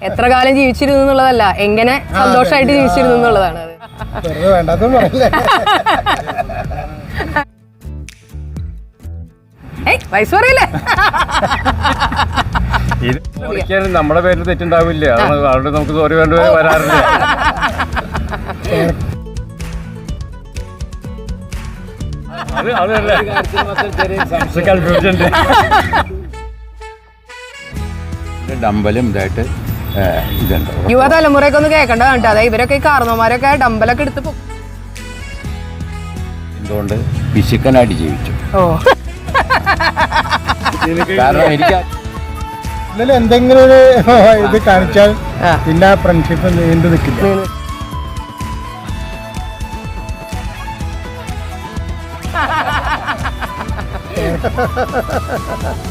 എത്ര കാലം ജീവിച്ചിരുന്നു എന്നുള്ളതല്ല, എങ്ങനെ സന്തോഷമായിട്ട് ജീവിച്ചിരുന്നു എന്നുള്ളതാണ് അത്. വയസ്സ് പറയില്ലേ? നമ്മുടെ പേരിൽ തെറ്റുണ്ടാവില്ല, അതുകൊണ്ട് നമുക്ക് സോറി വേണ്ടി വരാറില്ല. ഡമ്പലും ഇതായിട്ട് ഇതുണ്ട്. യുവതലമുറയൊക്കെ ഒന്ന് കേൾക്കേണ്ട കേട്ടോ. അതായത് ഇവരൊക്കെ ഈ കാരണവന്മാരൊക്കെ ഡമ്പലൊക്കെ എടുത്ത് എന്തുകൊണ്ട് പിശുക്കനായിട്ട് ജീവിച്ചു. കാരണം എനിക്ക് എന്തെങ്കിലും ഒരു ഇത് കാണിച്ചാൽ പിന്നെ ആ ഫ്രണ്ട്ഷിപ്പ് നീണ്ടു നിൽക്കില്ല.